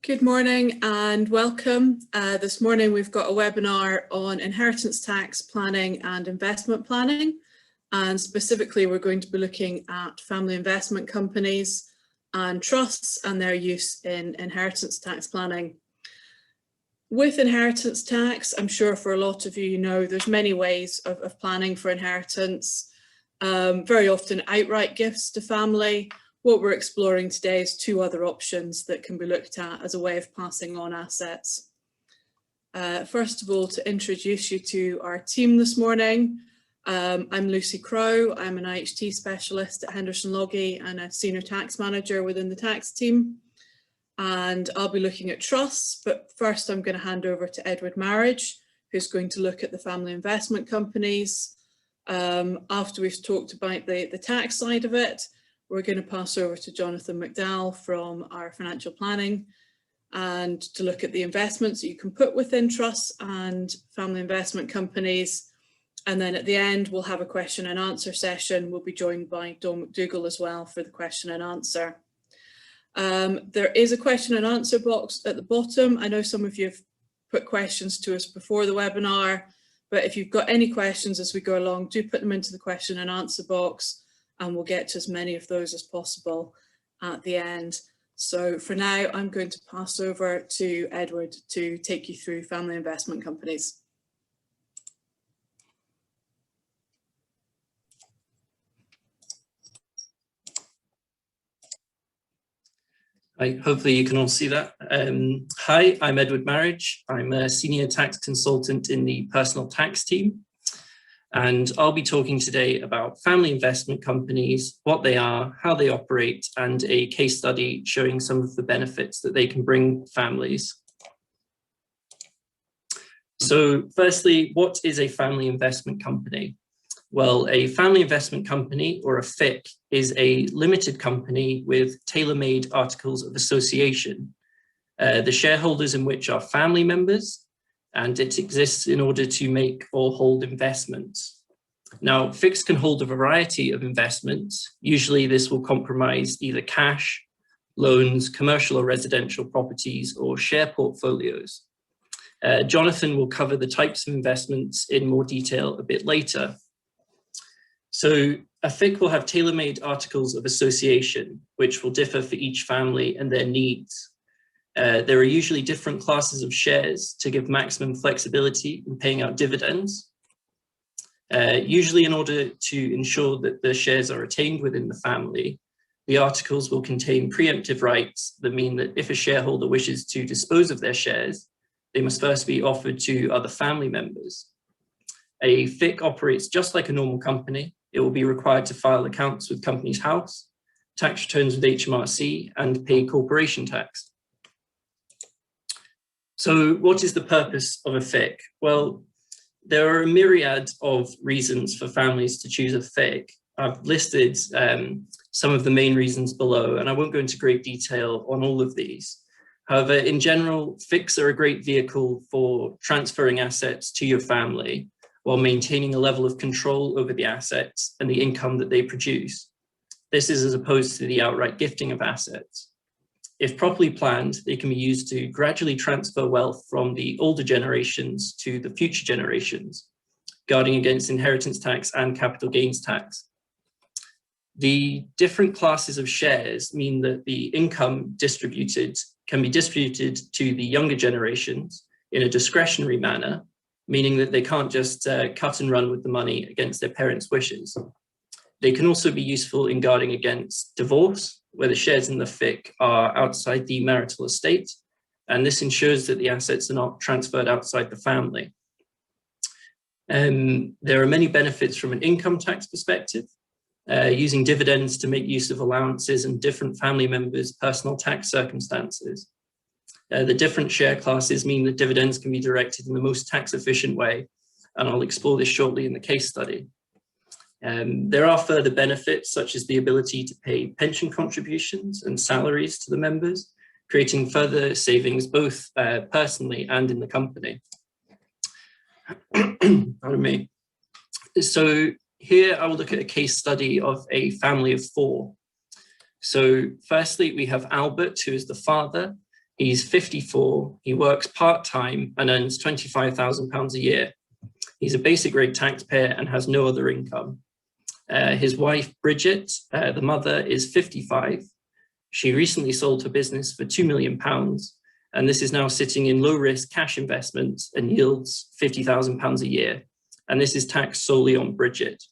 Good morning and welcome. This morning we've got a webinar on inheritance tax planning and investment planning, and specifically we're going to be looking at family investment companies and trusts and their use in inheritance tax planning. With inheritance tax, I'm sure for a lot of you know there's many ways of planning for inheritance, very often outright gifts to family. What we're exploring today is two other options that can be looked at as a way of passing on assets. First of all, to introduce you to our team this morning, I'm Lucy Crowe. I'm an IHT specialist at Henderson Loggie and a senior tax manager within the tax team. And I'll be looking at trusts, but first I'm going to hand over to Edward Marriage, who's going to look at the family investment companies. After we've talked about the tax side of it, we're going to pass over to Jonathan McDowall from our financial planning and to look at the investments that you can put within trusts and family investment companies. And then at the end, we'll have a question and answer session. We'll be joined by Dawn McDougall as well for the question and answer. There is a question and answer box at the bottom. I know some of you have put questions to us before the webinar, but if you've got any questions as we go along, do put them into the question and answer box, and we'll get to as many of those as possible at the end. So for now, I'm going to pass over to Edward to take you through family investment companies. Hi, hopefully you can all see that. Hi, I'm Edward Marriage. I'm a senior tax consultant in the personal tax team. And I'll be talking today about family investment companies, what they are, how they operate, and a case study showing some of the benefits that they can bring families. So firstly, what is a family investment company? Well, a family investment company, or a FIC, is a limited company with tailor-made articles of association, the shareholders in which are family members, and it exists in order to make or hold investments. Now, FICs can hold a variety of investments. Usually this will comprise either cash, loans, commercial or residential properties, or share portfolios. Jonathan will cover the types of investments in more detail a bit later. So a FIC will have tailor-made articles of association, which will differ for each family and their needs. There are usually different classes of shares to give maximum flexibility in paying out dividends. Usually in order to ensure that the shares are retained within the family, the articles will contain preemptive rights that mean that if a shareholder wishes to dispose of their shares, they must first be offered to other family members. A FIC operates just like a normal company. It will be required to file accounts with Companies House, tax returns with HMRC, and pay corporation tax. So what is the purpose of a FIC? Well, there are a myriad of reasons for families to choose a FIC. I've listed some of the main reasons below, and I won't go into great detail on all of these. However, in general, FICs are a great vehicle for transferring assets to your family while maintaining a level of control over the assets and the income that they produce. This is as opposed to the outright gifting of assets. If properly planned, they can be used to gradually transfer wealth from the older generations to the future generations, guarding against inheritance tax and capital gains tax. The different classes of shares mean that the income can be distributed to the younger generations in a discretionary manner, meaning that they can't just cut and run with the money against their parents' wishes. They can also be useful in guarding against divorce, where the shares in the FIC are outside the marital estate, and this ensures that the assets are not transferred outside the family. There are many benefits from an income tax perspective, using dividends to make use of allowances and different family members' personal tax circumstances. The different share classes mean that dividends can be directed in the most tax efficient way, and I'll explore this shortly in the case study. There are further benefits, such as the ability to pay pension contributions and salaries to the members, creating further savings both personally and in the company. Pardon me. So here I will look at a case study of a family of four. So firstly, we have Albert, who is the father. He's 54, he works part-time and earns £25,000 a year. He's a basic rate taxpayer and has no other income. His wife, Bridget, the mother, is 55. She recently sold her business for £2 million, and this is now sitting in low-risk cash investments and yields £50,000 a year. And this is taxed solely on Bridget.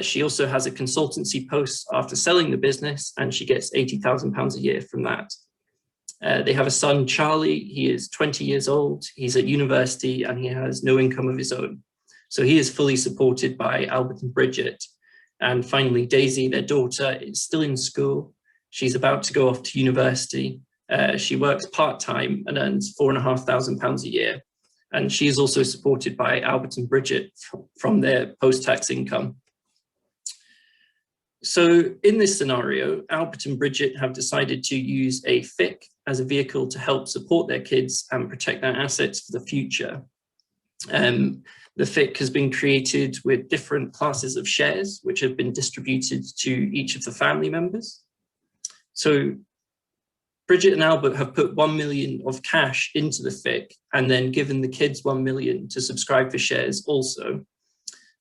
She also has a consultancy post after selling the business, and she gets £80,000 a year from that. They have a son, Charlie. He is 20 years old. He's at university and he has no income of his own. So he is fully supported by Albert and Bridget. And finally, Daisy, their daughter, is still in school. She's about to go off to university. She works part-time and earns £4,500 a year. And she is also supported by Albert and Bridget from their post-tax income. So in this scenario, Albert and Bridget have decided to use a FIC as a vehicle to help support their kids and protect their assets for the future. The FIC has been created with different classes of shares, which have been distributed to each of the family members. So Bridget and Albert have put 1 million of cash into the FIC and then given the kids 1 million to subscribe for shares also.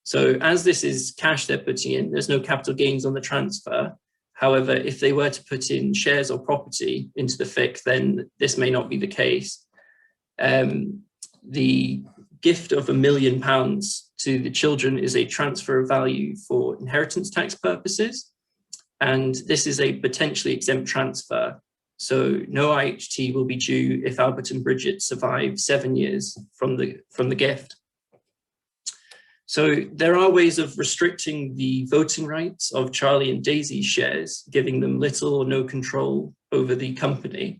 So as this is cash they're putting in, there's no capital gains on the transfer. However, if they were to put in shares or property into the FIC, then this may not be the case. The gift of £1 million to the children is a transfer of value for inheritance tax purposes. And this is a potentially exempt transfer. So no IHT will be due if Albert and Bridget survive 7 years from the gift. So there are ways of restricting the voting rights of Charlie and Daisy's shares, giving them little or no control over the company.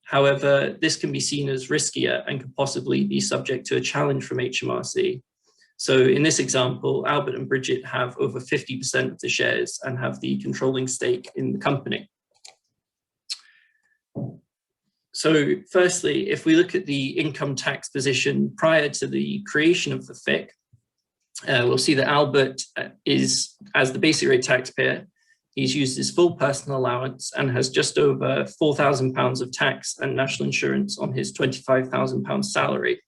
However, this can be seen as riskier and could possibly be subject to a challenge from HMRC. So in this example, Albert and Bridget have over 50% of the shares and have the controlling stake in the company. So firstly, if we look at the income tax position prior to the creation of the FIC, we'll see that Albert is, as the basic rate taxpayer, he's used his full personal allowance and has just over £4,000 of tax and national insurance on his £25,000 salary.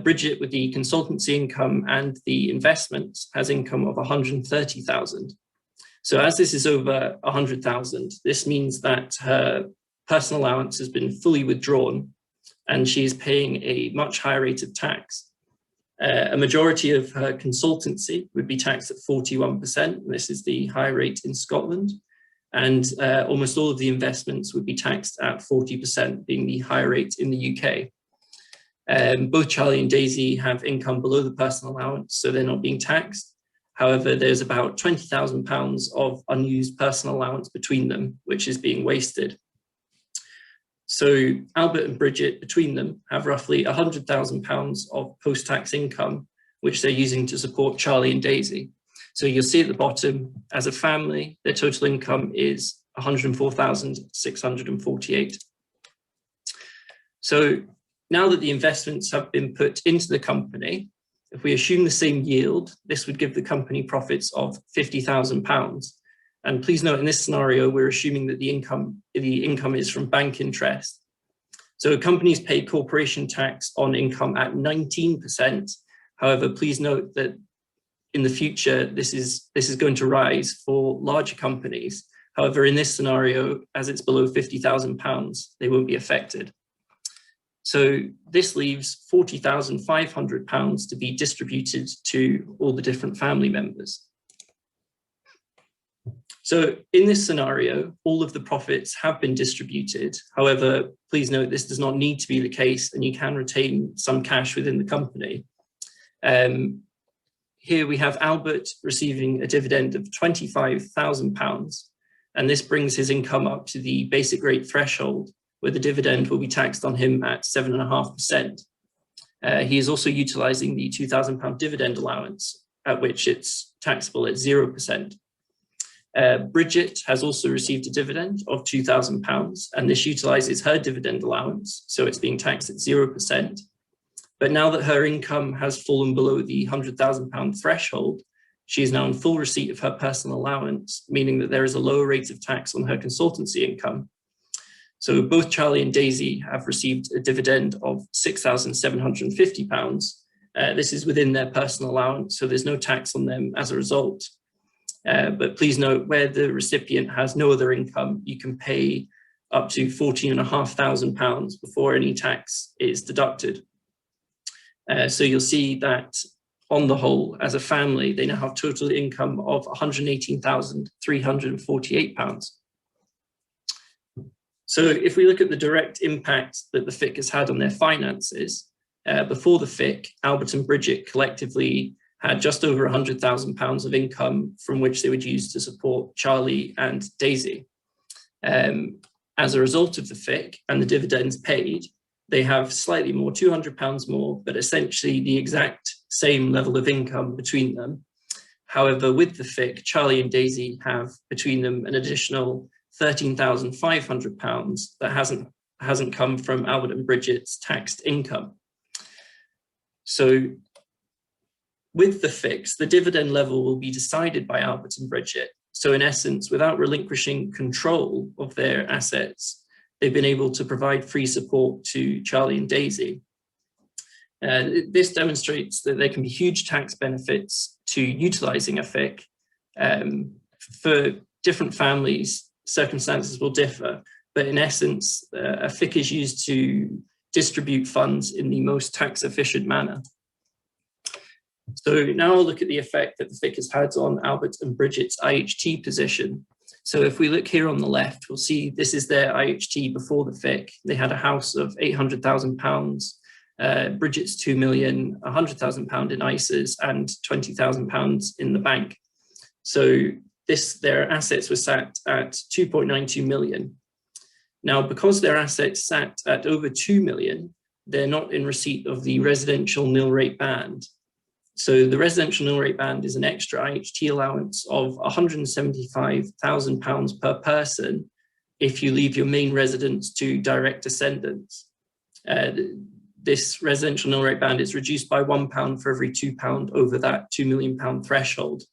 Bridget, with the consultancy income and the investments, has income of £130,000. So as this is over £100,000, this means that her personal allowance has been fully withdrawn and she is paying a much higher rate of tax. A majority of her consultancy would be taxed at 41%. This is the high rate in Scotland. And almost all of the investments would be taxed at 40%, being the high rate in the UK. Both Charlie and Daisy have income below the personal allowance, so they're not being taxed. However, there's about £20,000 of unused personal allowance between them, which is being wasted. So Albert and Bridget, between them, have roughly £100,000 of post-tax income, which they're using to support Charlie and Daisy. So you'll see at the bottom, as a family, their total income is £104,648. So now that the investments have been put into the company, if we assume the same yield, this would give the company profits of £50,000. And please note, in this scenario, we're assuming that the income is from bank interest. So companies pay corporation tax on income at 19%. However, please note that in the future, this is going to rise for larger companies. However, in this scenario, as it's below £50,000, they won't be affected. So this leaves £40,500 to be distributed to all the different family members. So in this scenario, all of the profits have been distributed. However, please note this does not need to be the case, and you can retain some cash within the company. Here we have Albert receiving a dividend of £25,000, and this brings his income up to the basic rate threshold, where the dividend will be taxed on him at 7.5%. He is also utilising the £2,000 dividend allowance, at which it's taxable at 0%. Bridget has also received a dividend of £2,000, and this utilises her dividend allowance, so it's being taxed at 0%. But now that her income has fallen below the £100,000 threshold, she is now in full receipt of her personal allowance, meaning that there is a lower rate of tax on her consultancy income. So both Charlie and Daisy have received a dividend of £6,750. This is within their personal allowance, so there's no tax on them as a result. But please note, where the recipient has no other income, you can pay up to £14,500 before any tax is deducted. So you'll see that on the whole, as a family, they now have total income of £118,348. So if we look at the direct impact that the FIC has had on their finances, before the FIC, Albert and Bridget collectively had just over £100,000 of income from which they would use to support Charlie and Daisy. As a result of the FIC and the dividends paid, they have slightly more, £200 more, but essentially the exact same level of income between them. However, with the FIC, Charlie and Daisy have between them an additional £13,500 that hasn't come from Albert and Bridget's taxed income. So with the FICs, the dividend level will be decided by Albert and Bridget. So in essence, without relinquishing control of their assets, they've been able to provide free support to Charlie and Daisy. This demonstrates that there can be huge tax benefits to utilising a FIC. For different families, circumstances will differ, but in essence, a FIC is used to distribute funds in the most tax efficient manner. So now I'll look at the effect that the FIC has had on Albert and Bridget's IHT position. So if we look here on the left, we'll see this is their IHT before the FIC. They had a house of £800,000, Bridget's 2 million, £100,000 in ISAs and £20,000 in the bank. So their assets were sat at 2.92 million. Now, because their assets sat at over 2 million, they're not in receipt of the residential nil rate band. So the residential nil rate band is an extra IHT allowance of £175,000 per person if you leave your main residence to direct descendants. This residential nil rate band is reduced by £1 for every £2 over that £2 million threshold.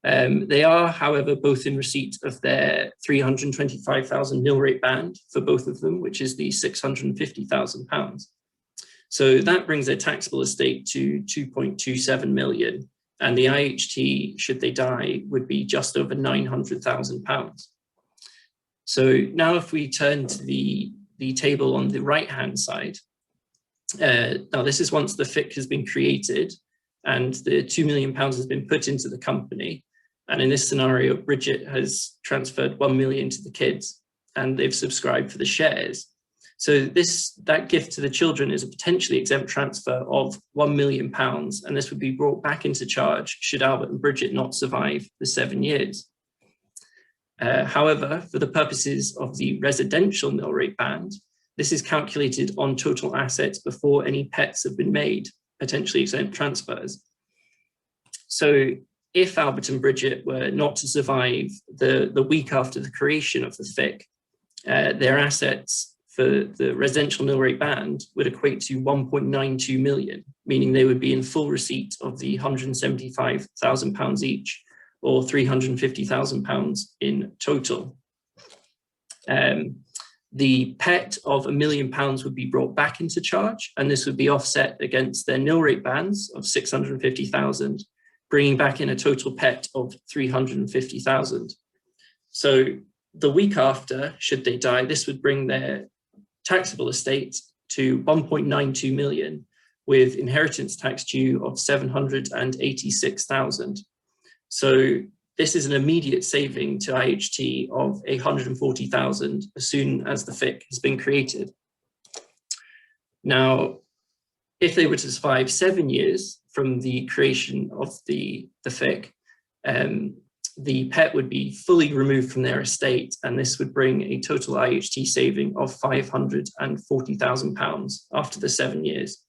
They are, however, both in receipt of their £325,000 nil rate band for both of them, which is the £650,000. So that brings their taxable estate to 2.27 million, and the IHT, should they die, would be just over £900,000. So now if we turn to the table on the right-hand side, now this is once the FIC has been created and the £2 million has been put into the company. And in this scenario, Bridget has transferred 1 million to the kids and they've subscribed for the shares. So that gift to the children is a potentially exempt transfer of £1 million, and this would be brought back into charge should Albert and Bridget not survive the 7 years. However, for the purposes of the residential nil rate band, this is calculated on total assets before any pets have been made, potentially exempt transfers. So if Albert and Bridget were not to survive the week after the creation of the FIC, their assets for the residential nil rate band would equate to 1.92 million, meaning they would be in full receipt of the £175,000 each, or £350,000 in total. The pet of £1 million would be brought back into charge, and this would be offset against their nil rate bands of 650,000, bringing back in a total pet of 350,000. So the week after, should they die, this would bring their taxable estate to 1.92 million, with inheritance tax due of 786,000. So this is an immediate saving to IHT of 140,000 as soon as the FIC has been created. Now, if they were to survive 7 years from the creation of the FIC, the pet would be fully removed from their estate, and this would bring a total IHT saving of £540,000 after the 7 years.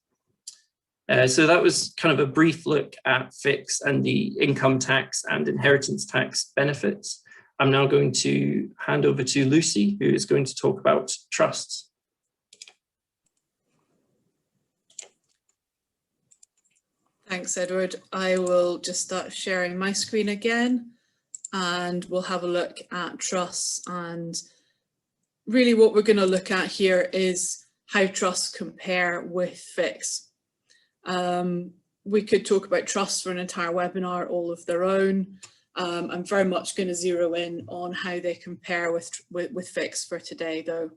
So that was kind of a brief look at FICs and the income tax and inheritance tax benefits. I'm now going to hand over to Lucy, who is going to talk about trusts. Thanks, Edward. I will just start sharing my screen again, and we'll have a look at trusts and really what we're going to look at here is how trusts compare with FICs. We could talk about trusts for an entire webinar all of their own. I'm very much going to zero in on how they compare with FICs for today though.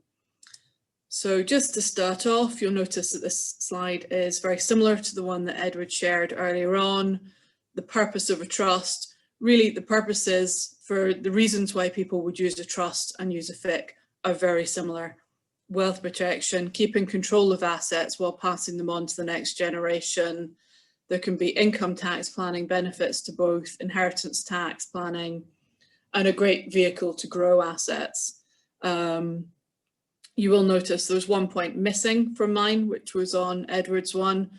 So just to start off, you'll notice that this slide is very similar to the one that Edward shared earlier on. The purpose of a trust, really the purposes for the reasons why people would use a trust and use a FIC are very similar. Wealth protection, keeping control of assets while passing them on to the next generation. There can be income tax planning benefits to both, inheritance tax planning, and a great vehicle to grow assets. You will notice there's one point missing from mine, which was on Edward's one,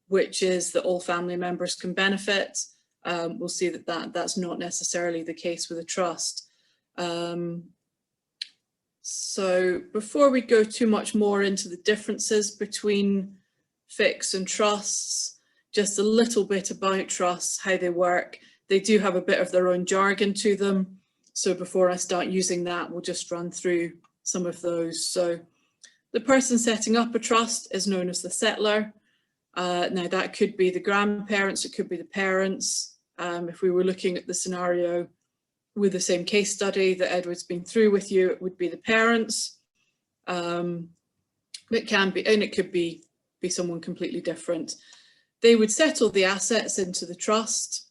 which is that all family members can benefit. We'll see that that's not necessarily the case with a trust. So before we go too much more into the differences between FICs and trusts, just a little bit about trusts, how they work. They do have a bit of their own jargon to them. So before I start using that, we'll just run through some of those. So the person setting up a trust is known as the settlor. Now that could be the grandparents, it could be the parents. If we were looking at the scenario with the same case study that Edward's been through with you, it would be the parents. It can be, and it could be someone completely different. They would settle the assets into the trust,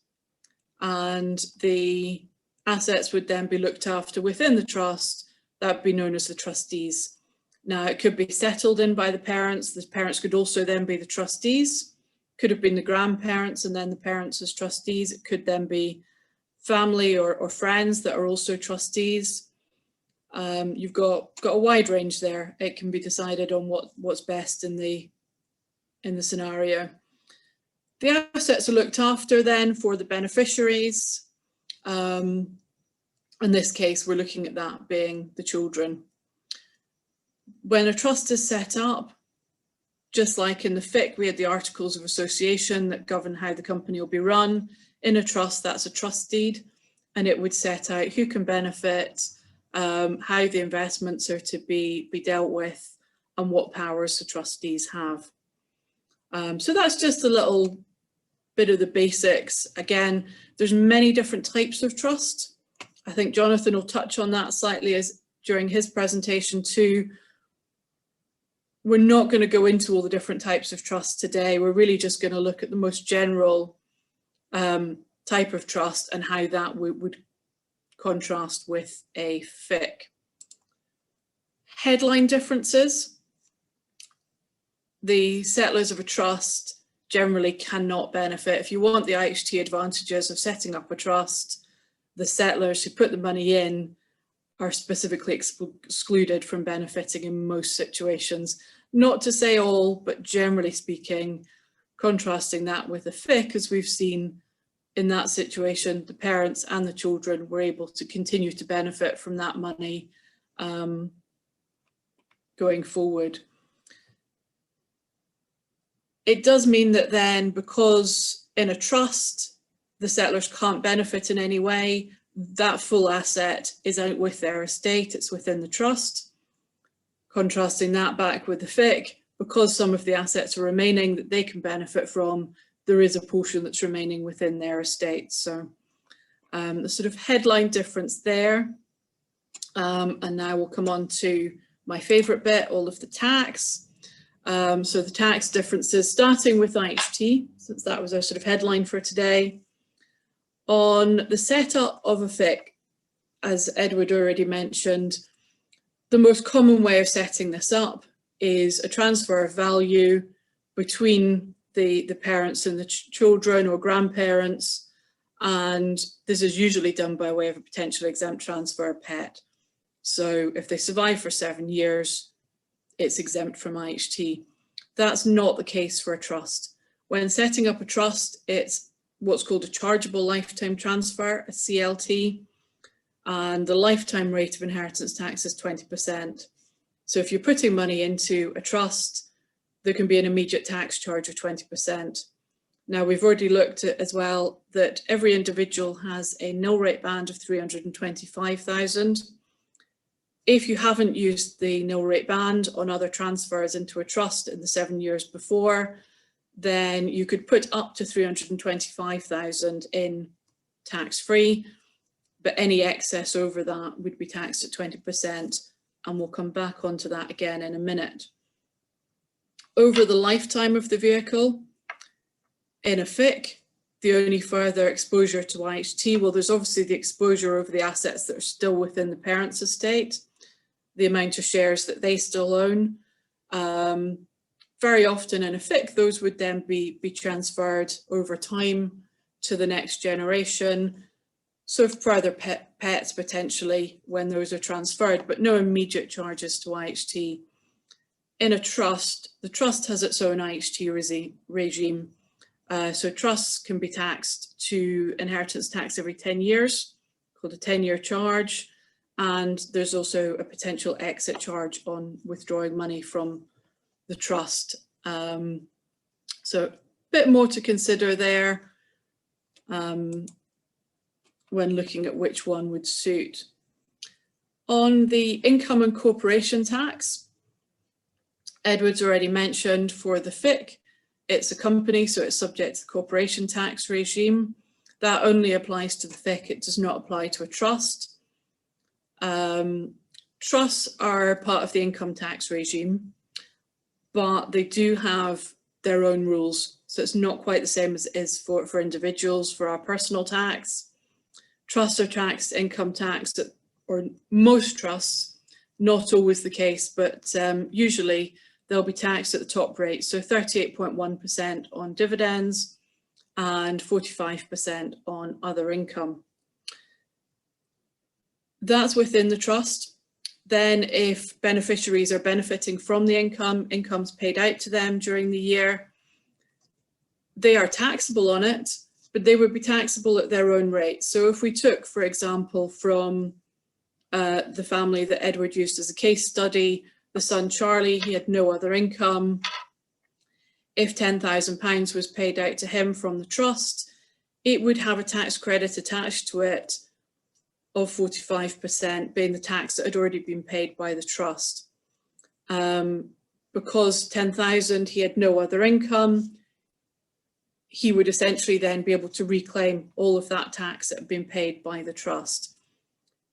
and the assets would then be looked after within the trust. That would be known as the trustees. Now it could be settled in by the parents. The parents could also then be the trustees. Could have been the grandparents and then the parents as trustees. It could then be family or friends that are also trustees. You've got a wide range there. It can be decided on what's best in the scenario. The assets are looked after then for the beneficiaries. In this case, we're looking at that being the children. When a trust is set up, just like in the FIC, we had the Articles of Association that govern how the company will be run. In a trust, that's a trust deed, and it would set out who can benefit, how the investments are to be dealt with, and what powers the trustees have. So that's just a little bit of the basics. Again, there's many different types of trust. I think Jonathan will touch on that slightly during his presentation too. We're not going to go into all the different types of trust today. We're really just going to look at the most general type of trust and how that would contrast with a FIC. Headline differences. The settlers of a trust generally cannot benefit. If you want the IHT advantages of setting up a trust, the settlers who put the money in are specifically excluded from benefiting in most situations. Not to say all, but generally speaking, contrasting that with a FIC, as we've seen in that situation, the parents and the children were able to continue to benefit from that money going forward. It does mean that then, because in a trust, the settlers can't benefit in any way, that full asset is out with their estate, it's within the trust. Contrasting that back with the FIC, because some of the assets are remaining that they can benefit from, there is a portion that's remaining within their estate. So the sort of headline difference there. And now we'll come on to my favourite bit, all of the tax. So the tax differences, starting with IHT, since that was our sort of headline for today. On the setup of a FIC, as Edward already mentioned, the most common way of setting this up is a transfer of value between the parents and the children or grandparents, and this is usually done by way of a potential exempt transfer PET. So if they survive for 7 years, it's exempt from IHT. That's not the case for a trust. When setting up a trust, it's what's called a chargeable lifetime transfer, a CLT, and the lifetime rate of inheritance tax is 20%. So if you're putting money into a trust, there can be an immediate tax charge of 20%. Now, we've already looked at as well that every individual has a nil rate band of 325,000. If you haven't used the nil rate band on other transfers into a trust in the 7 years before, then you could put up to 325,000 in tax-free, but any excess over that would be taxed at 20%, and we'll come back onto that again in a minute. Over the lifetime of the vehicle, in a FIC, the only further exposure to IHT, well, there's obviously the exposure over the assets that are still within the parent's estate, the amount of shares that they still own. Very often in a FIC, those would then be transferred over time to the next generation. So further pets potentially when those are transferred, but no immediate charges to IHT. In a trust, the trust has its own IHT regime. So trusts can be taxed to inheritance tax every 10 years, called a 10-year charge. And there's also a potential exit charge on withdrawing money from the trust. So a bit more to consider there when looking at which one would suit. On the income and corporation tax, Edward's already mentioned for the FIC, it's a company, so it's subject to the corporation tax regime. That only applies to the FIC, it does not apply to a trust. Trusts are part of the income tax regime, but they do have their own rules. So it's not quite the same as it is for individuals. For our personal tax, trusts are taxed income tax, or most trusts, not always the case, but usually they'll be taxed at the top rate. So 38.1% on dividends and 45% on other income. That's within the trust. Then if beneficiaries are benefiting from the income, income's paid out to them during the year, they are taxable on it, but they would be taxable at their own rate. So if we took, for example, from the family that Edward used as a case study, the son Charlie, he had no other income. If £10,000 was paid out to him from the trust, it would have a tax credit attached to it of 45%, being the tax that had already been paid by the trust. Because 10,000, he had no other income, he would essentially then be able to reclaim all of that tax that had been paid by the trust.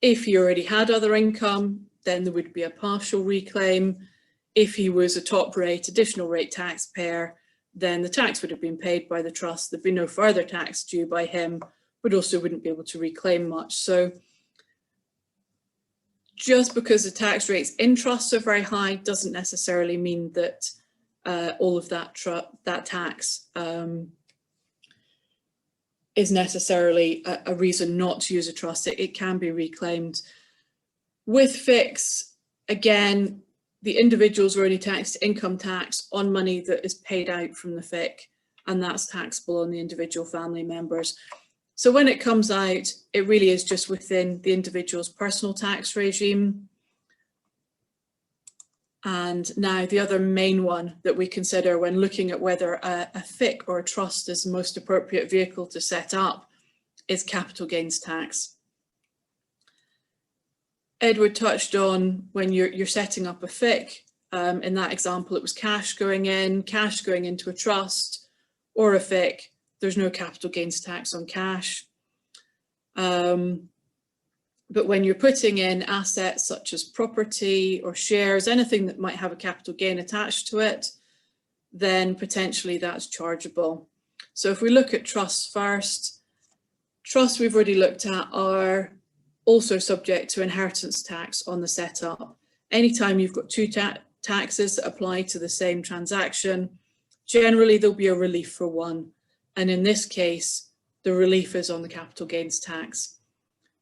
If he already had other income, then there would be a partial reclaim. If he was a top rate, additional rate taxpayer, then the tax would have been paid by the trust. There'd be no further tax due by him, but also wouldn't be able to reclaim much. So just because the tax rates in trusts are very high doesn't necessarily mean that all of that tax is necessarily a reason not to use a trust. It can be reclaimed. With FICs, again, the individuals are only taxed income tax on money that is paid out from the FIC, and that's taxable on the individual family members. So when it comes out, it really is just within the individual's personal tax regime. And now the other main one that we consider when looking at whether a FIC or a trust is the most appropriate vehicle to set up is capital gains tax. Edward touched on when you're setting up a FIC, in that example, it was cash going into a trust or a FIC. There's no capital gains tax on cash. But when you're putting in assets such as property or shares, anything that might have a capital gain attached to it, then potentially that's chargeable. So if we look at trusts first, trusts we've already looked at are also subject to inheritance tax on the setup. Anytime you've got two taxes that apply to the same transaction, generally there'll be a relief for one. And in this case, the relief is on the capital gains tax.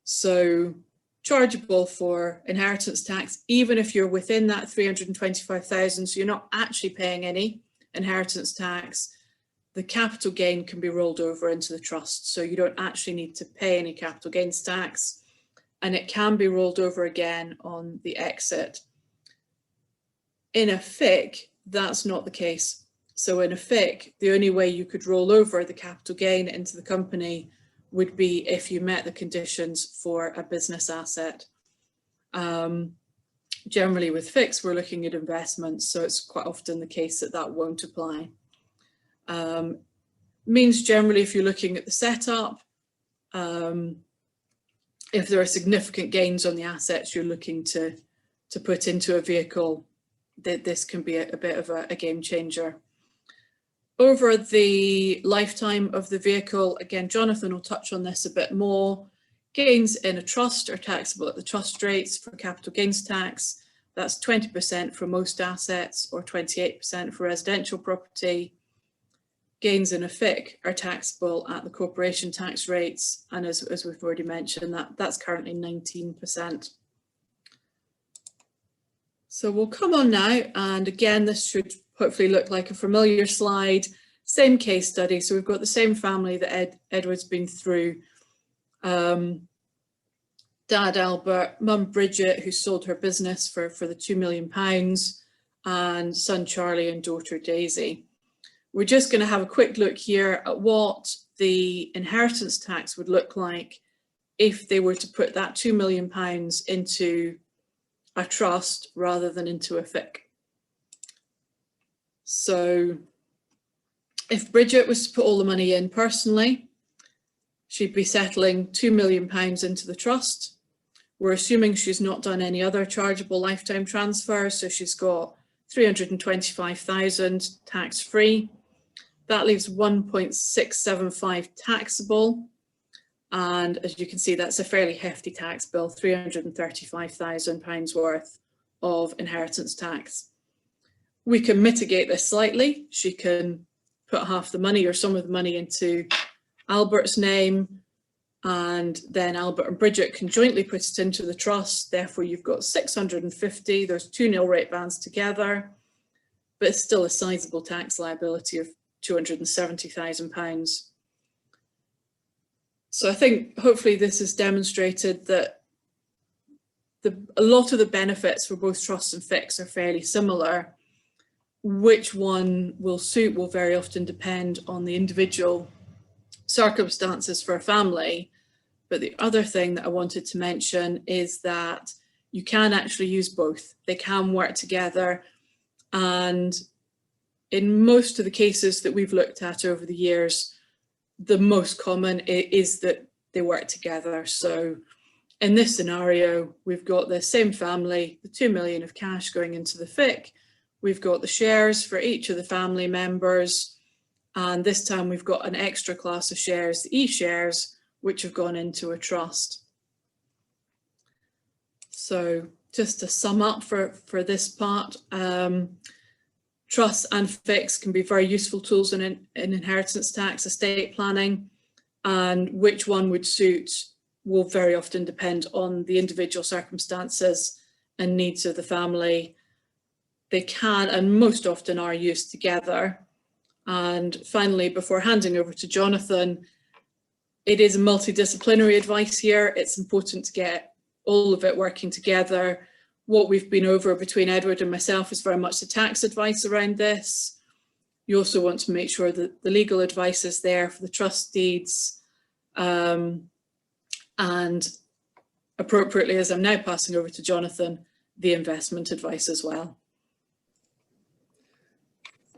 So chargeable for inheritance tax, even if you're within that 325,000, so you're not actually paying any inheritance tax, the capital gain can be rolled over into the trust. So you don't actually need to pay any capital gains tax, and it can be rolled over again on the exit. In a FIC, that's not the case. So in a FIC, the only way you could roll over the capital gain into the company would be if you met the conditions for a business asset. Generally with fixed, we're looking at investments, so it's quite often the case that that won't apply. Means generally, if you're looking at the setup, if there are significant gains on the assets you're looking to put into a vehicle, this can be a bit of a game changer. Over the lifetime of the vehicle, again, Jonathan will touch on this a bit more. Gains in a trust are taxable at the trust rates for capital gains tax. That's 20% for most assets or 28% for residential property. Gains in a FIC are taxable at the corporation tax rates, and as we've already mentioned, that's currently 19%. So we'll come on now, and again, this should hopefully look like a familiar slide. Same case study, so we've got the same family that Edward's been through. Dad Albert, Mum Bridget, who sold her business for the £2 million, and son Charlie and daughter Daisy. We're just going to have a quick look here at what the inheritance tax would look like if they were to put that £2 million into a trust rather than into a FIC. So if Bridget was to put all the money in personally, she'd be settling £2 million into the trust. We're assuming she's not done any other chargeable lifetime transfers, so she's got £325,000 tax-free. That leaves 1.675 taxable. And as you can see, that's a fairly hefty tax bill, £335,000 worth of inheritance tax. We can mitigate this slightly. She can put half the money or some of the money into Albert's name, and then Albert and Bridget can jointly put it into the trust. Therefore, you've got 650. There's two nil rate bands together, but it's still a sizable tax liability of £270,000. So I think hopefully this has demonstrated that a lot of the benefits for both trusts and FICs are fairly similar. Which one will suit will very often depend on the individual circumstances for a family. But the other thing that I wanted to mention is that you can actually use both. They can work together, and in most of the cases that we've looked at over the years, the most common is that they work together. So in this scenario, we've got the same family, the 2 million of cash going into the FIC. We've got the shares for each of the family members. And this time we've got an extra class of shares, the E-shares, which have gone into a trust. So just to sum up for this part, trusts and FICs can be very useful tools in inheritance tax, estate planning, and which one would suit will very often depend on the individual circumstances and needs of the family. They can and most often are used together. And finally, before handing over to Jonathan, it is a multidisciplinary advice here. It's important to get all of it working together. What we've been over between Edward and myself is very much the tax advice around this. You also want to make sure that the legal advice is there for the trust deeds, and appropriately, as I'm now passing over to Jonathan, the investment advice as well.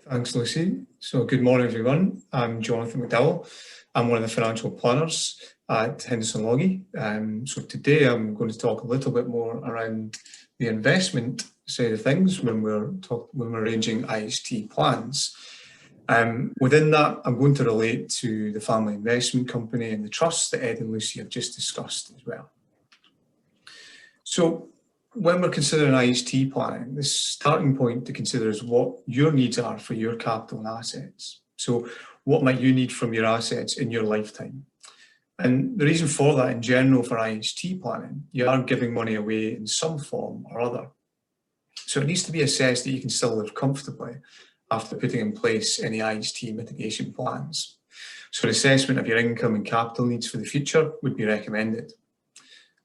Thanks, Lucy. So good morning, everyone. I'm Jonathan McDowall. I'm one of the financial planners at Henderson Loggie. So today I'm going to talk a little bit more around the investment side of things when we're arranging IHT plans. Within that, I'm going to relate to the family investment company and the trust that Ed and Lucy have just discussed as well. So when we're considering IHT planning, the starting point to consider is what your needs are for your capital and assets. So what might you need from your assets in your lifetime? And the reason for that in general for IHT planning, you are giving money away in some form or other. So it needs to be assessed that you can still live comfortably after putting in place any IHT mitigation plans. So an assessment of your income and capital needs for the future would be recommended.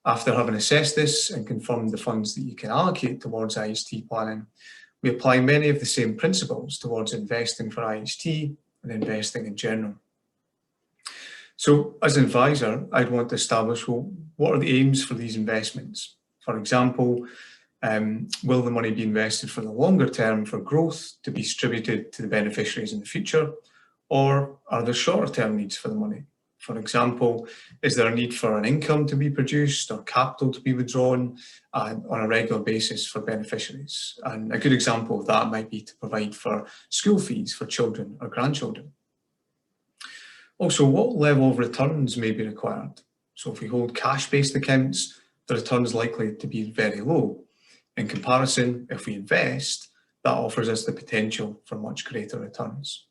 After having assessed this and confirmed the funds that you can allocate towards IHT planning, we apply many of the same principles towards investing for IHT and investing in general. So as an advisor, I'd want to establish, well, what are the aims for these investments? For example, Will the money be invested for the longer term for growth to be distributed to the beneficiaries in the future? Or are there shorter term needs for the money? For example, is there a need for an income to be produced or capital to be withdrawn on a regular basis for beneficiaries? And a good example of that might be to provide for school fees for children or grandchildren. Also, what level of returns may be required? So if we hold cash-based accounts, the return is likely to be very low. In comparison, if we invest, that offers us the potential for much greater returns.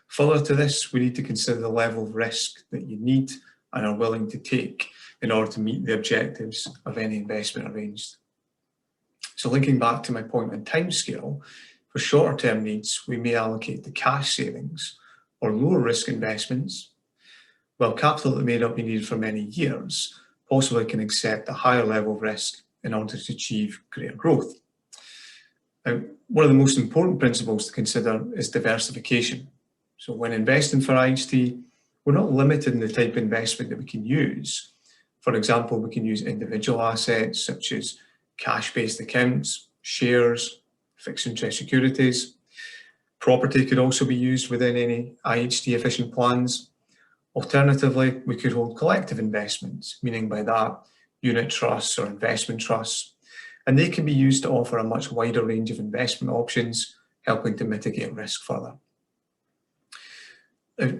Further to this, we need to consider the level of risk that you need and are willing to take in order to meet the objectives of any investment arranged. So linking back to my point on timescale, for shorter term needs, we may allocate the cash savings or lower risk investments, while capital that may not be needed for many years possibly can accept a higher level of risk in order to achieve greater growth. Now, one of the most important principles to consider is diversification. So when investing for IHT, we're not limited in the type of investment that we can use. For example, we can use individual assets such as cash-based accounts, shares, fixed interest securities. Property could also be used within any IHT efficient plans. Alternatively, we could hold collective investments, meaning by that unit trusts or investment trusts, and they can be used to offer a much wider range of investment options, helping to mitigate risk further.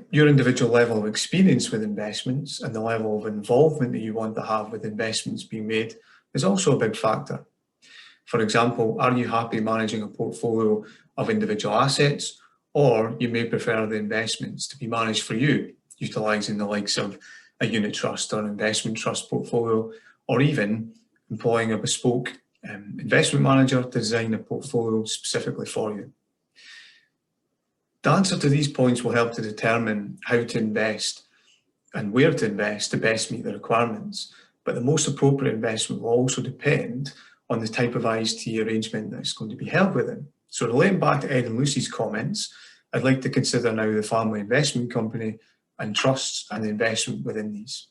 Your individual level of experience with investments and the level of involvement that you want to have with investments being made is also a big factor. For example, are you happy managing a portfolio of individual assets, or you may prefer the investments to be managed for you, utilising the likes of a unit trust or an investment trust portfolio, or even employing a bespoke investment manager to design a portfolio specifically for you. The answer to these points will help to determine how to invest and where to invest to best meet the requirements, but the most appropriate investment will also depend on the type of IHT arrangement that's going to be held within. So relating back to Ed and Lucy's comments, I'd like to consider now the family investment company and trusts and the investment within these.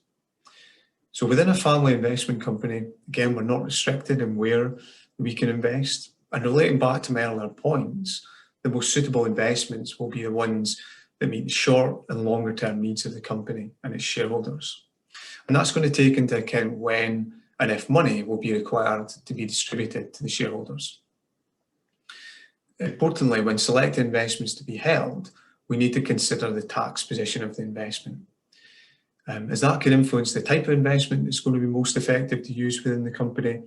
So within a family investment company, again, we're not restricted in where we can invest. And relating back to my earlier points, the most suitable investments will be the ones that meet the short and longer term needs of the company and its shareholders. And that's going to take into account when and if money will be required to be distributed to the shareholders. Importantly, when selecting investments to be held, we need to consider the tax position of the investment, as that can influence the type of investment that's going to be most effective to use within the company.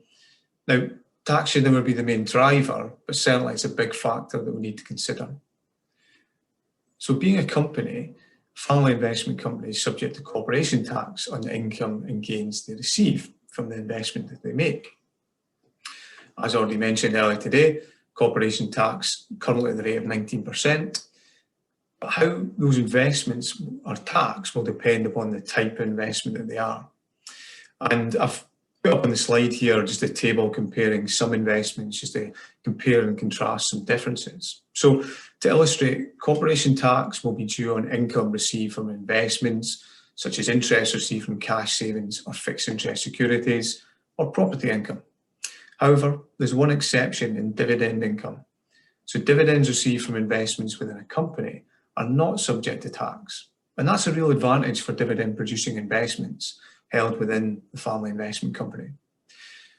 Now, tax should never be the main driver, but certainly it's a big factor that we need to consider. So being a company, family investment company is subject to corporation tax on the income and gains they receive from the investment that they make. As already mentioned earlier today, corporation tax currently at the rate of 19%, but how those investments are taxed will depend upon the type of investment that they are. And I've put up on the slide here just a table comparing some investments, just to compare and contrast some differences. So to illustrate, corporation tax will be due on income received from investments, such as interest received from cash savings or fixed interest securities or property income. However, there's one exception in dividend income. So dividends received from investments within a company are not subject to tax. And that's a real advantage for dividend producing investments held within the family investment company.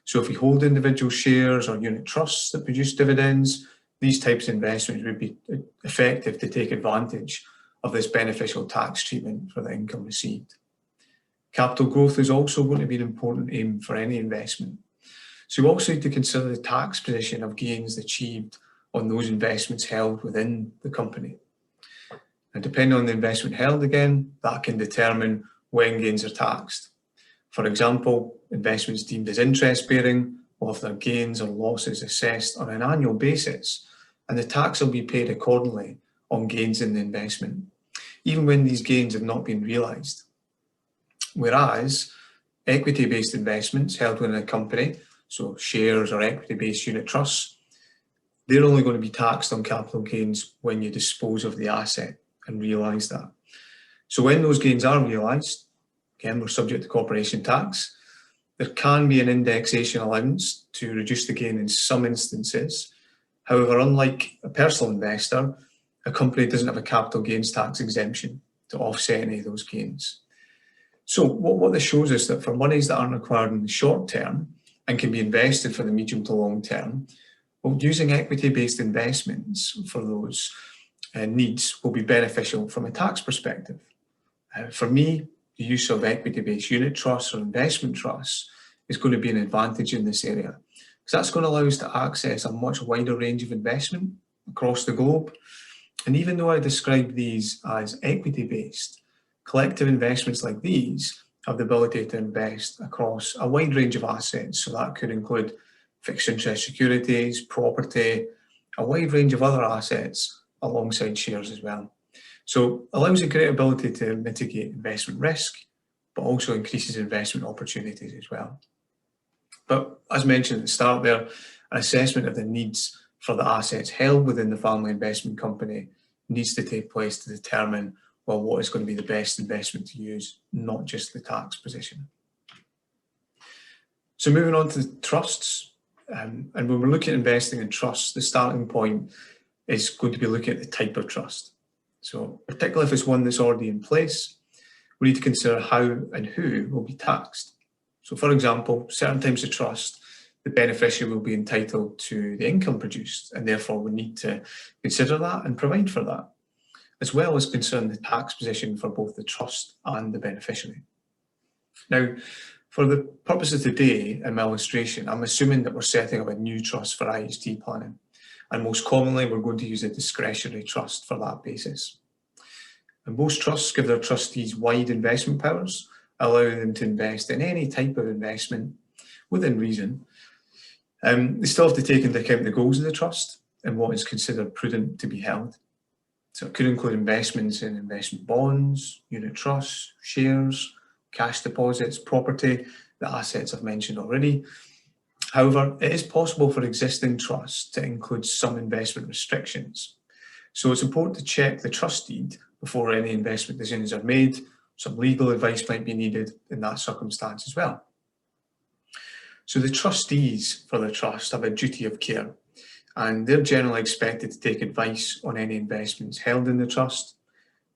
So if we hold individual shares or unit trusts that produce dividends, these types of investments would be effective to take advantage of this beneficial tax treatment for the income received. Capital growth is also going to be an important aim for any investment. So we also need to consider the tax position of gains achieved on those investments held within the company. And depending on the investment held again, that can determine when gains are taxed. For example, investments deemed as interest bearing will have their gains or losses assessed on an annual basis, and the tax will be paid accordingly on gains in the investment, even when these gains have not been realised. Whereas equity-based investments held within a company, so shares or equity-based unit trusts, they're only going to be taxed on capital gains when you dispose of the asset and realise that. So when those gains are realised, again, we're subject to corporation tax. There can be an indexation allowance to reduce the gain in some instances. However, unlike a personal investor, a company doesn't have a capital gains tax exemption to offset any of those gains. So what this shows us that for monies that aren't required in the short term and can be invested for the medium to long term, well, using equity-based investments for those needs will be beneficial from a tax perspective. For me, the use of equity-based unit trusts or investment trusts is going to be an advantage in this area, because that's going to allow us to access a much wider range of investment across the globe. And even though I describe these as equity-based, collective investments like these have the ability to invest across a wide range of assets. So that could include fixed interest securities, property, a wide range of other assets alongside shares as well. So it allows a great ability to mitigate investment risk, but also increases investment opportunities as well. But as mentioned at the start there, an assessment of the needs for the assets held within the family investment company needs to take place to determine, well, what is going to be the best investment to use, not just the tax position. So moving on to trusts, and when we're looking at investing in trusts, the starting point is going to be looking at the type of trust. So particularly if it's one that's already in place, we need to consider how and who will be taxed. So for example, certain types of trust, the beneficiary will be entitled to the income produced, and therefore we need to consider that and provide for that, as well as concern the tax position for both the trust and the beneficiary. Now, for the purpose of today and my illustration, I'm assuming that we're setting up a new trust for IHT planning, and most commonly we're going to use a discretionary trust for that basis. And most trusts give their trustees wide investment powers, allowing them to invest in any type of investment within reason. They still have to take into account the goals of the trust and what is considered prudent to be held. So it could include investments in investment bonds, unit trusts, shares, cash deposits, property, the assets I've mentioned already. However, it is possible for existing trusts to include some investment restrictions. So it's important to check the trust deed before any investment decisions are made. Some legal advice might be needed in that circumstance as well. So the trustees for the trust have a duty of care, and they're generally expected to take advice on any investments held in the trust.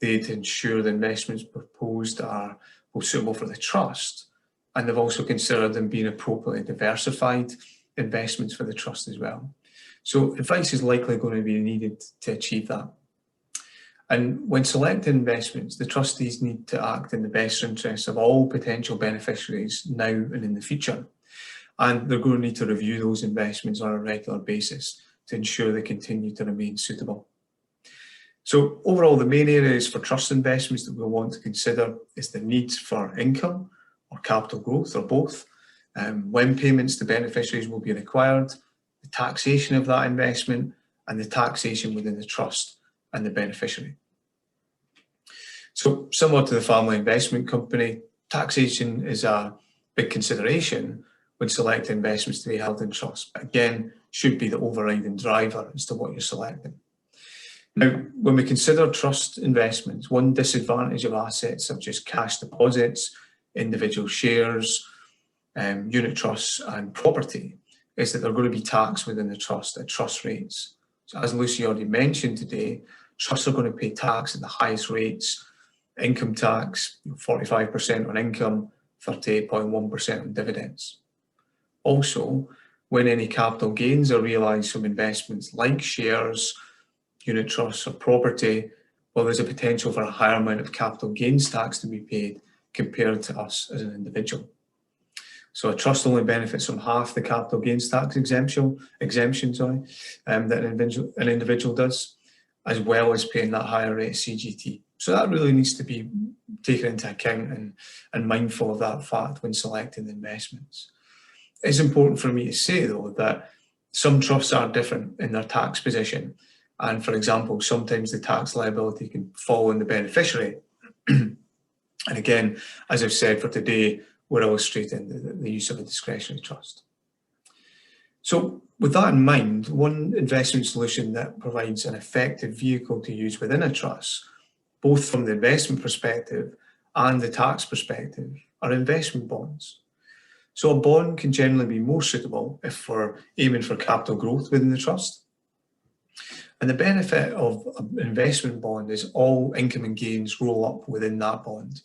They to ensure the investments proposed are both suitable for the trust, and they've also considered them being appropriately diversified investments for the trust as well. So advice is likely going to be needed to achieve that. And when selecting investments, the trustees need to act in the best interests of all potential beneficiaries now and in the future. And they're going to need to review those investments on a regular basis to ensure they continue to remain suitable. So overall, the main areas for trust investments that we'll want to consider is the needs for income or capital growth or both, when payments to beneficiaries will be required, the taxation of that investment, and the taxation within the trust and the beneficiary. So similar to the family investment company, taxation is a big consideration when selecting investments to be held in trust, but again, should be the overriding driver as to what you're selecting. Now, when we consider trust investments, one disadvantage of assets such as cash deposits, individual shares, unit trusts and property is that they're going to be taxed within the trust at trust rates. So as Lucy already mentioned today, trusts are going to pay tax at the highest rates, income tax, 45% on income, 38.1% on dividends. Also, when any capital gains are realised from investments like shares, unit trusts or property, well, there's a potential for a higher amount of capital gains tax to be paid compared to us as an individual. So a trust only benefits from half the capital gains tax exemption that an individual does, as well as paying that higher rate of CGT. So that really needs to be taken into account and mindful of that fact when selecting the investments. It's important for me to say, though, that some trusts are different in their tax position. And for example, sometimes the tax liability can fall on the beneficiary. And again, as I've said for today, we're illustrating the use of a discretionary trust. So with that in mind, one investment solution that provides an effective vehicle to use within a trust, both from the investment perspective and the tax perspective, are investment bonds. So a bond can generally be more suitable if we're aiming for capital growth within the trust. And the benefit of an investment bond is all income and gains roll up within that bond.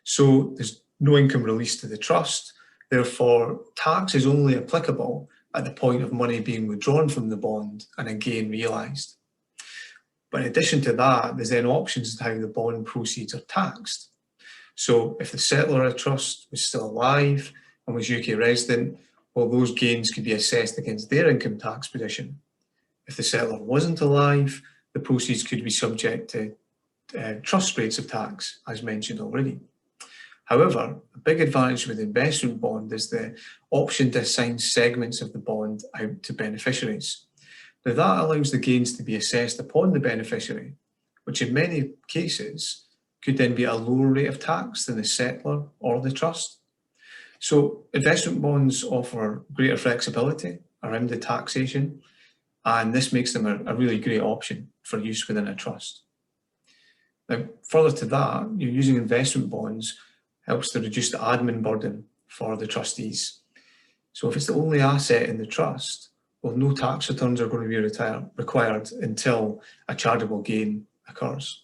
So there's no income released to the trust, therefore tax is only applicable at the point of money being withdrawn from the bond and a gain realised. But in addition to that, there's then options as to how the bond proceeds are taxed. So if the settlor of the trust was still alive and was UK resident, well, those gains could be assessed against their income tax position. If the settlor wasn't alive, the proceeds could be subject to trust rates of tax, as mentioned already. However, a big advantage with the investment bond is the option to assign segments of the bond out to beneficiaries. Now that allows the gains to be assessed upon the beneficiary, which in many cases could then be at a lower rate of tax than the settlor or the trust. So investment bonds offer greater flexibility around the taxation, and this makes them a really great option for use within a trust. Now, further to that, using investment bonds helps to reduce the admin burden for the trustees. So if it's the only asset in the trust, well, no tax returns are going to be required until a chargeable gain occurs.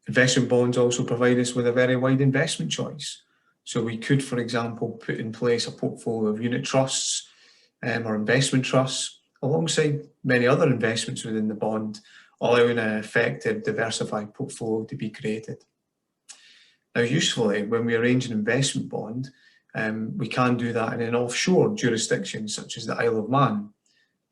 Investment bonds also provide us with a very wide investment choice. So we could, for example, put in place a portfolio of unit trusts or investment trusts alongside many other investments within the bond, allowing an effective diversified portfolio to be created. Now, usefully, when we arrange an investment bond, we can do that in an offshore jurisdiction such as the Isle of Man.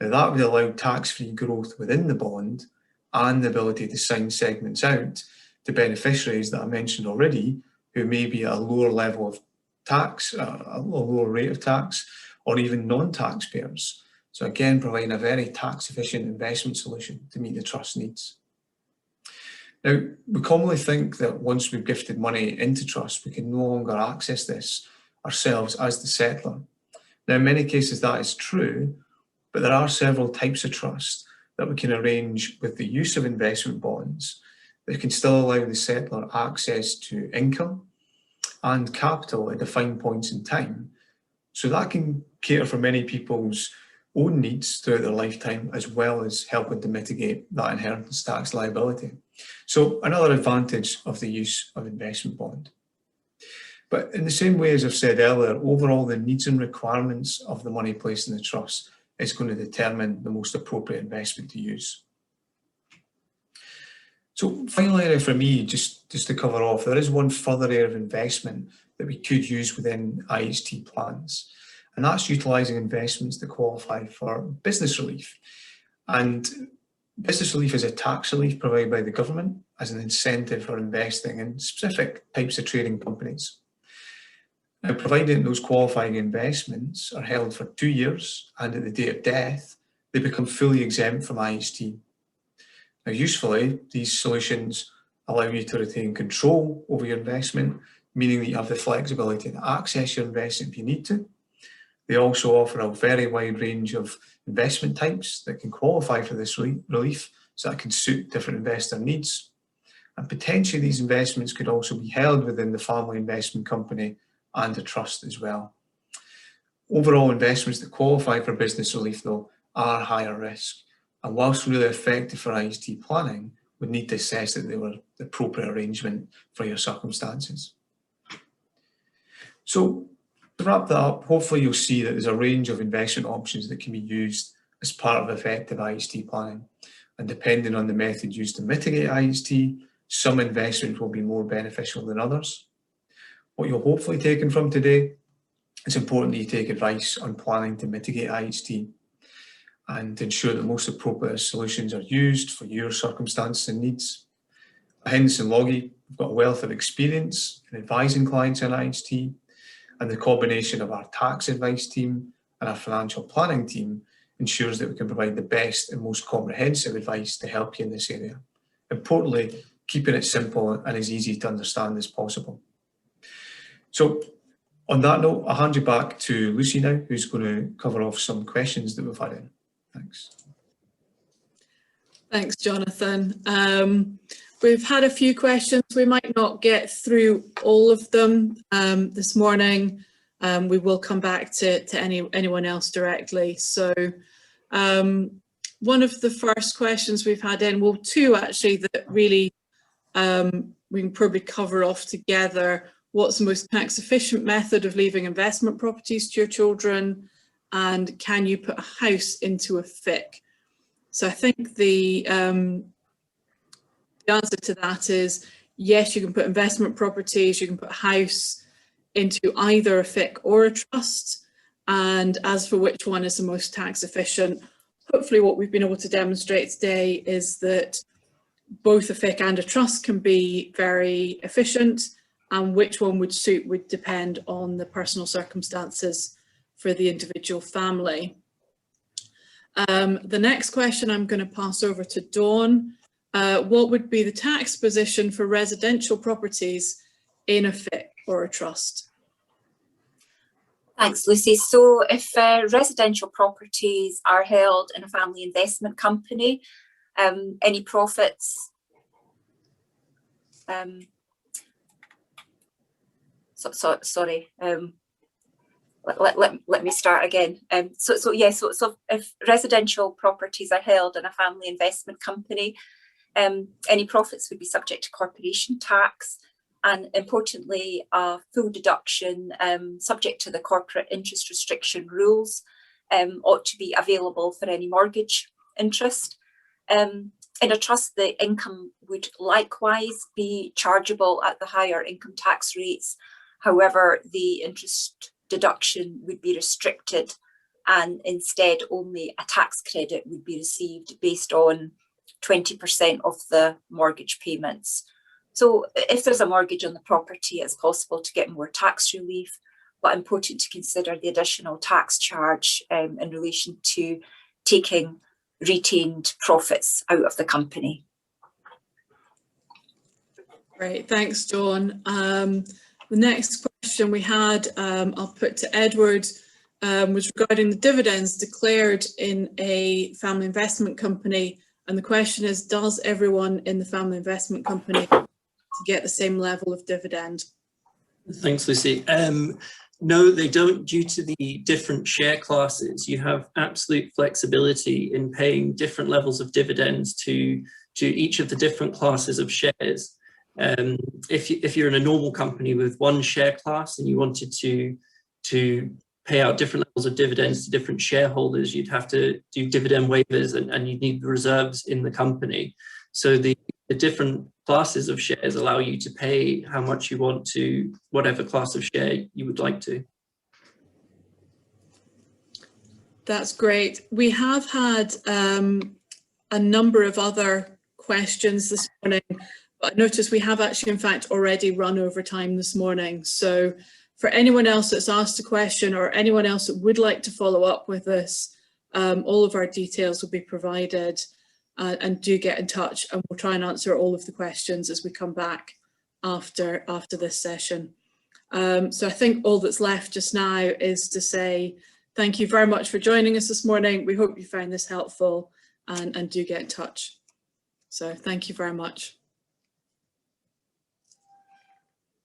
Now, that would allow tax-free growth within the bond and the ability to sign segments out to beneficiaries that I mentioned already, who may be at a lower level of tax, a lower rate of tax, or even non-taxpayers. So again, providing a very tax-efficient investment solution to meet the trust needs. Now, we commonly think that once we've gifted money into trust, we can no longer access this ourselves as the settlor. Now, in many cases that is true, but there are several types of trust that we can arrange with the use of investment bonds that can still allow the settlor access to income and capital at defined points in time. So that can cater for many people's own needs throughout their lifetime, as well as helping to mitigate that inheritance tax liability. So another advantage of the use of investment bond. But in the same way as I've said earlier, overall the needs and requirements of the money placed in the trust is going to determine the most appropriate investment to use. So finally, for me, just to cover off, there is one further area of investment that we could use within IHT plans, and that's utilising investments that qualify for business relief. And business relief is a tax relief provided by the government as an incentive for investing in specific types of trading companies. Now, provided those qualifying investments are held for 2 years and at the date of death, they become fully exempt from IHT. Now, usefully, these solutions allow you to retain control over your investment, meaning that you have the flexibility to access your investment if you need to. They also offer a very wide range of investment types that can qualify for this relief, so that can suit different investor needs. And potentially these investments could also be held within the family investment company and a trust as well. Overall, investments that qualify for business relief, though, are higher risk. And whilst really effective for IHT planning, we need to assess that they were the appropriate arrangement for your circumstances. So to wrap that up, hopefully you'll see that there's a range of investment options that can be used as part of effective IHT planning. And depending on the method used to mitigate IHT, some investments will be more beneficial than others. What you'll hopefully take from today, it's important that you take advice on planning to mitigate IHT and to ensure that the most appropriate solutions are used for your circumstances and needs. At Henderson Loggie, we've got a wealth of experience in advising clients on IHT, and the combination of our tax advice team and our financial planning team ensures that we can provide the best and most comprehensive advice to help you in this area. Importantly, keeping it simple and as easy to understand as possible. So on that note, I'll hand you back to Lucy now, who's going to cover off some questions that we've had in. Thanks. Thanks, Jonathan. We've had a few questions. We might not get through all of them this morning, we will come back to anyone else directly. So one of the first questions we've had in, well, two actually, that really we can probably cover off together. What's the most tax efficient method of leaving investment properties to your children? And can you put a house into a FIC? So I think the answer to that is yes, you can put investment properties, you can put a house into either a FIC or a trust. And as for which one is the most tax efficient, hopefully what we've been able to demonstrate today is that both a FIC and a trust can be very efficient, and which one would suit would depend on the personal circumstances for the individual family. The next question I'm going to pass over to Dawn. What would be the tax position for residential properties in a FIC or a trust? Thanks, Lucy. So if residential properties are held in a family investment company, any profits, sorry, let me start again. So if residential properties are held in a family investment company, any profits would be subject to corporation tax, and importantly, a full deduction subject to the corporate interest restriction rules ought to be available for any mortgage interest. In a trust, the income would likewise be chargeable at the higher income tax rates. However, the interest deduction would be restricted, and instead only a tax credit would be received based on 20% of the mortgage payments. So if there's a mortgage on the property, it's possible to get more tax relief, but important to consider the additional tax charge in relation to taking retained profits out of the company. Great, thanks, Dawn. The next question we had, I'll put to Edward, was regarding the dividends declared in a family investment company. And the question is, does everyone in the family investment company get the same level of dividend? Thanks, Lucy. No, they don't. Due to the different share classes, you have absolute flexibility in paying different levels of dividends to each of the different classes of shares. If you're in a normal company with one share class and you wanted to pay out different levels of dividends to different shareholders, you'd have to do dividend waivers and you'd need reserves in the company. So the different classes of shares allow you to pay how much you want to whatever class of share you would like to. That's great. We have had a number of other questions this morning, but I noticed we have actually in fact already run over time this morning. So for anyone else that's asked a question or anyone else that would like to follow up with us, all of our details will be provided. And do get in touch, and we'll try and answer all of the questions as we come back after this session. So I think all that's left just now is to say thank you very much for joining us this morning. We hope you found this helpful, and do get in touch. So thank you very much.